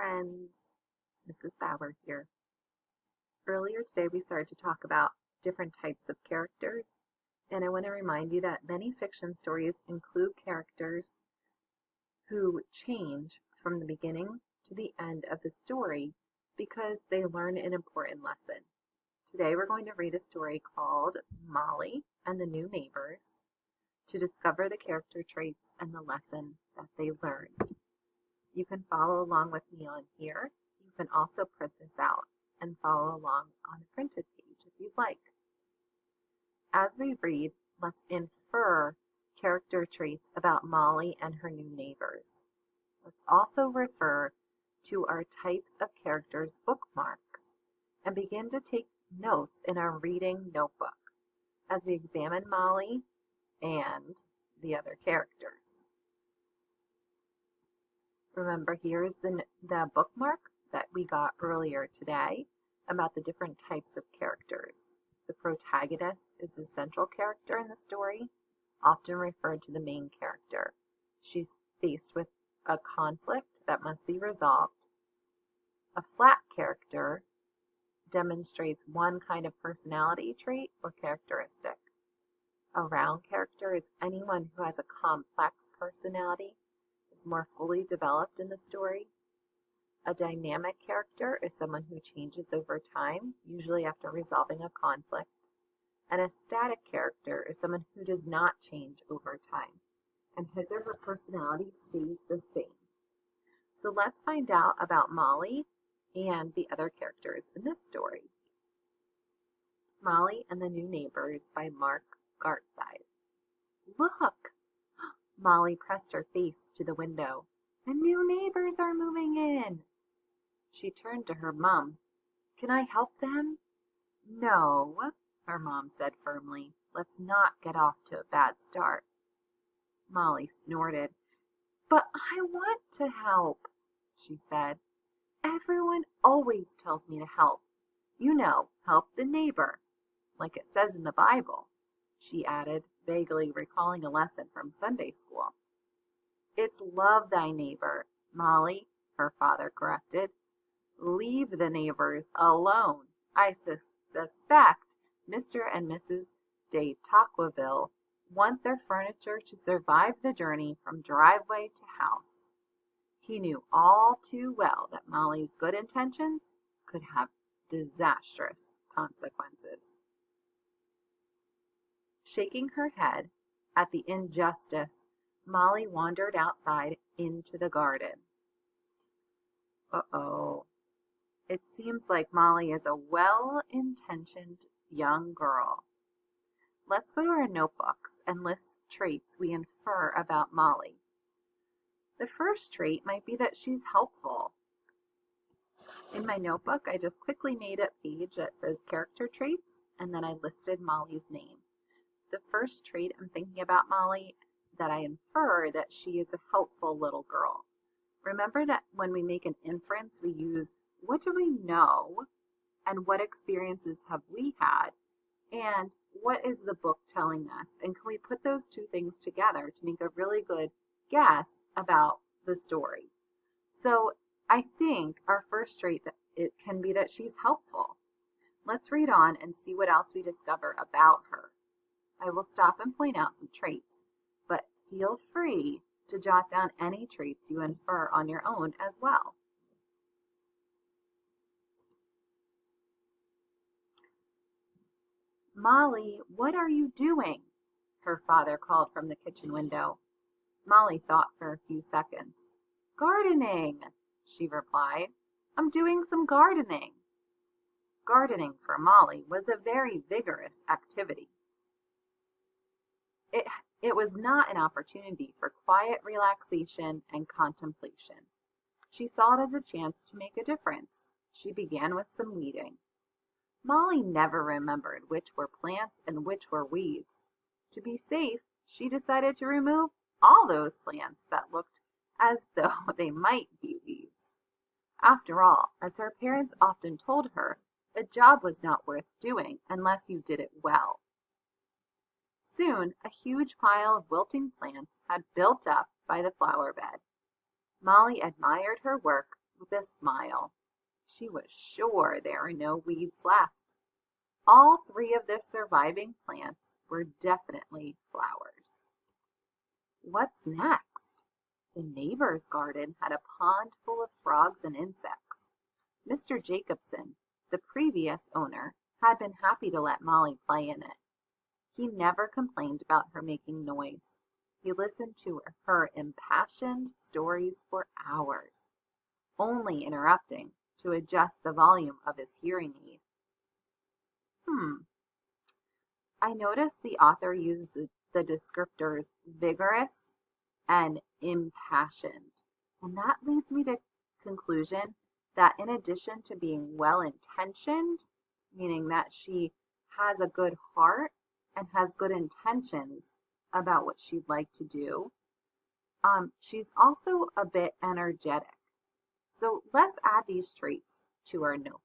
friends. It's Mrs. Bauer here. Earlier today we started to talk about different types of characters, and I want to remind you that many fiction stories include characters who change from the beginning to the end of the story because they learn an important lesson. Today we're going to read a story called Molly and the New Neighbors to discover the character traits and the lesson that they learned. You can follow along with me on here. You can also print this out and follow along on a printed page if you'd like. As we read, let's infer character traits about Molly and her new neighbors. Let's also refer to our types of characters bookmarks and begin to take notes in our reading notebook as we examine Molly and the other characters. Remember, here's the bookmark that we got earlier today about the different types of characters. The protagonist is the central character in the story, often referred to the main character. She's faced with a conflict that must be resolved. A flat character demonstrates one kind of personality trait or characteristic. A round character is anyone who has a complex personality, is more fully developed in the story. A dynamic character is someone who changes over time, usually after resolving a conflict. And a static character is someone who does not change over time, and his or her personality stays the same. So let's find out about Molly and the other characters in this story. Molly and the New Neighbors by Mark Gartside. Look! Molly pressed her face to the window. The new neighbors are moving in. She turned to her mom. Can I help them? No, her mom said firmly. Let's not get off to a bad start. Molly snorted. But I want to help, she said. Everyone always tells me to help. You know, help the neighbor, like it says in the Bible, she added, vaguely recalling a lesson from Sunday school. It's love thy neighbor, Molly, her father corrected. Leave the neighbors alone. I suspect Mr. and Mrs. de Tocqueville want their furniture to survive the journey from driveway to house. He knew all too well that Molly's good intentions could have disastrous consequences. Shaking her head at the injustice, Molly wandered outside into the garden. Uh-oh. It seems like Molly is a well-intentioned young girl. Let's go to our notebooks and list traits we infer about Molly. The first trait might be that she's helpful. In my notebook, I just quickly made a page that says character traits, and then I listed Molly's name. The first trait I'm thinking about Molly that I infer that she is a helpful little girl. Remember that when we make an inference, we use what do we know and what experiences have we had and what is the book telling us? And can we put those two things together to make a really good guess about the story? So I think our first trait that it can be that she's helpful. Let's read on and see what else we discover about her. I will stop and point out some traits, but feel free to jot down any traits you infer on your own as well. Molly, what are you doing? Her father called from the kitchen window. Molly thought for a few seconds. Gardening, she replied. I'm doing some gardening. Gardening for Molly was a very vigorous activity. It was not an opportunity for quiet relaxation and contemplation. She saw it as a chance to make a difference. She began with some weeding. Molly never remembered which were plants and which were weeds. To be safe, she decided to remove all those plants that looked as though they might be weeds. After all, as her parents often told her, a job was not worth doing unless you did it well. Soon, a huge pile of wilting plants had built up by the flower bed. Molly admired her work with a smile. She was sure there were no weeds left. All three of the surviving plants were definitely flowers. What's next? The neighbor's garden had a pond full of frogs and insects. Mr. Jacobson, the previous owner, had been happy to let Molly play in it. He never complained about her making noise. He listened to her impassioned stories for hours, only interrupting to adjust the volume of his hearing aid. I noticed the author uses the descriptors vigorous and impassioned, and that leads me to the conclusion that in addition to being well-intentioned, meaning that she has a good heart and has good intentions about what she'd like to do, she's also a bit energetic. So let's add these traits to our notebooks.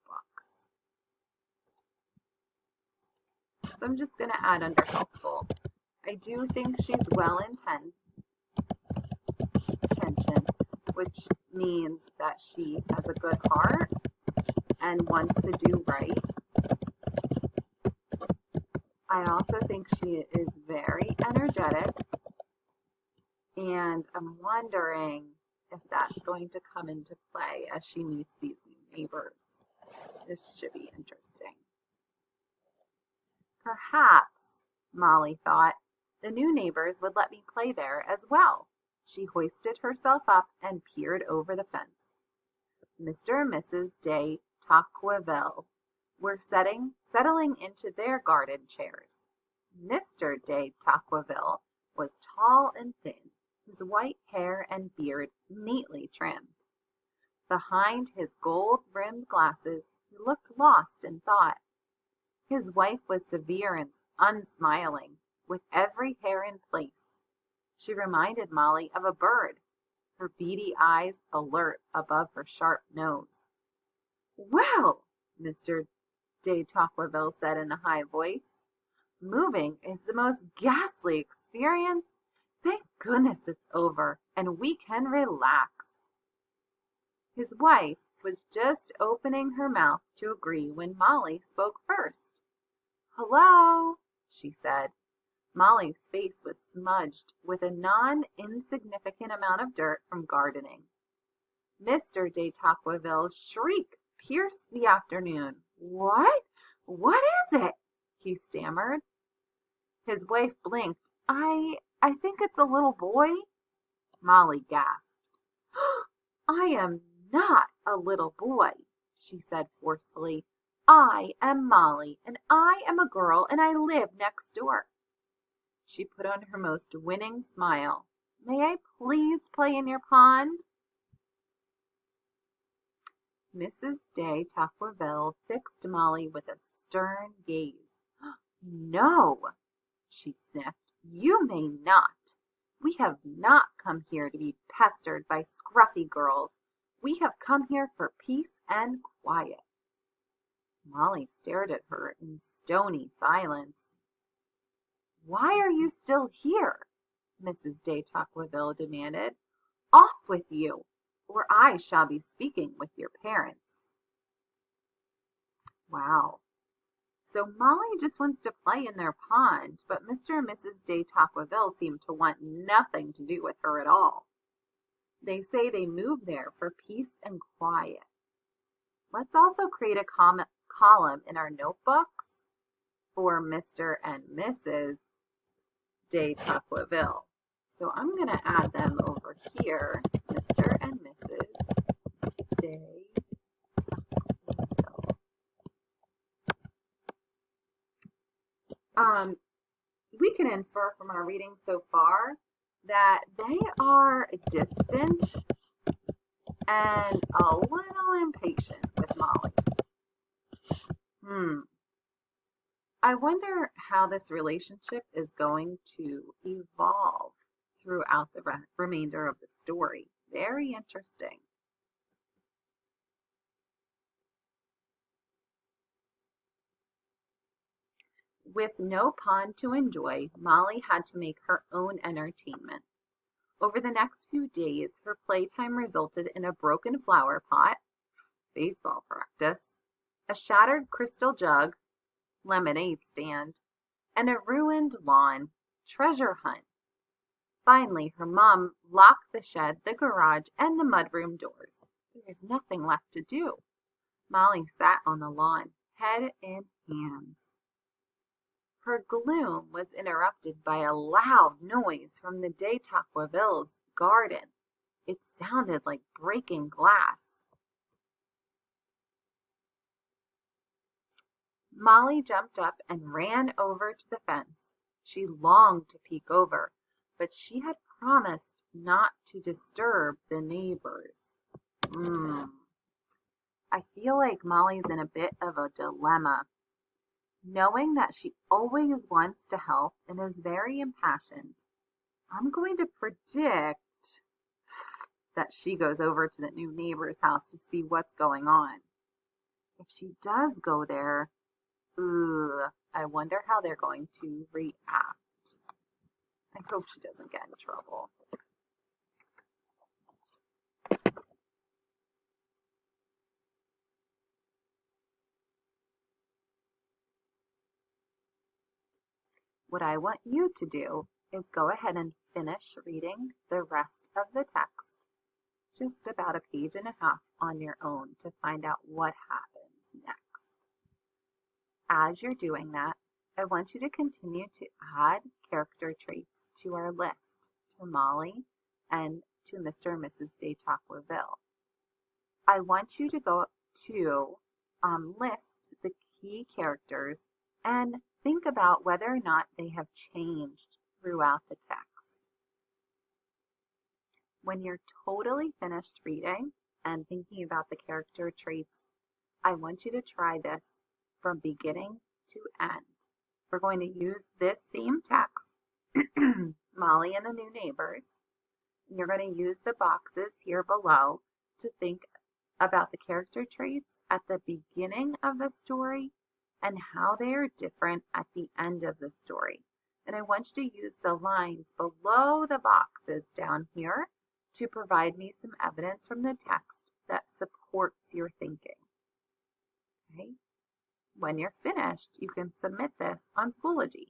So I'm just going to add under helpful. I do think she's well-intentioned, which means that she has a good heart and wants to do right. I also think she is very energetic, and I'm wondering if that's going to come into play as she meets these new neighbors. This should be interesting. Perhaps, Molly thought, the new neighbors would let me play there as well. She hoisted herself up and peered over the fence. Mr. and Mrs. de Tocqueville were settling into their garden chairs. Mr. de Tocqueville was tall and thin, his white hair and beard neatly trimmed. Behind his gold-rimmed glasses, he looked lost in thought. His wife was severe and unsmiling, with every hair in place. She reminded Molly of a bird, her beady eyes alert above her sharp nose. "Well," Mr. de Tocqueville said in a high voice, "moving is the most ghastly experience. Thank goodness it's over, and we can relax." His wife was just opening her mouth to agree when Molly spoke first. "Hello," she said. Molly's face was smudged with a non-insignificant amount of dirt from gardening. Mr. de Tocqueville's shriek pierced the afternoon. "What? What is it?" he stammered. His wife blinked. I think it's a little boy." Molly gasped. "I am not a little boy," she said forcefully. "I am Molly, and I am a girl, and I live next door." She put on her most winning smile. "May I please play in your pond?" Mrs. de Tocqueville fixed Molly with a stern gaze. "No," she sniffed, "you may not. We have not come here to be pestered by scruffy girls. We have come here for peace and quiet." Molly stared at her in stony silence. "Why are you still here?" Mrs. de Tocqueville demanded. "Off with you, or I shall be speaking with your parents." Wow. So Molly just wants to play in their pond, but Mr. and Mrs. de Tocqueville seem to want nothing to do with her at all. They say they moved there for peace and quiet. Let's also create a column in our notebooks for Mr. and Mrs. de Tocqueville. So I'm going to add them over here, Mr. and Mrs. de Tocqueville. We can infer from our reading so far that they are distant and a little impatient with Molly. I wonder how this relationship is going to evolve throughout the remainder of the story. Very interesting. With no pond to enjoy, Molly had to make her own entertainment. Over the next few days, her playtime resulted in a broken flower pot, baseball practice, a shattered crystal jug, lemonade stand, and a ruined lawn, treasure hunt. Finally, her mom locked the shed, the garage, and the mudroom doors. There was nothing left to do. Molly sat on the lawn, head in hands. Her gloom was interrupted by a loud noise from the de Tocqueville's garden. It sounded like breaking glass. Molly jumped up and ran over to the fence. She longed to peek over, but she had promised not to disturb the neighbors. I feel like Molly's in a bit of a dilemma. Knowing that she always wants to help and is very impassioned, I'm going to predict that she goes over to the new neighbor's house to see what's going on. If she does go there, I wonder how they're going to react. I hope she doesn't get in trouble. What I want you to do is go ahead and finish reading the rest of the text, just about a page and a half on your own, to find out what happens next. As you're doing that, I want you to continue to add character traits to our list, to Molly and to Mr. and Mrs. de Tocqueville. I want you to go to list the key characters and think about whether or not they have changed throughout the text. When you're totally finished reading and thinking about the character traits, I want you to try this from beginning to end. We're going to use this same text, Molly and the New Neighbors, and you're going to use the boxes here below to think about the character traits at the beginning of the story and how they are different at the end of the story. And I want you to use the lines below the boxes down here to provide me some evidence from the text that supports your thinking. Okay? When you're finished, you can submit this on Schoology.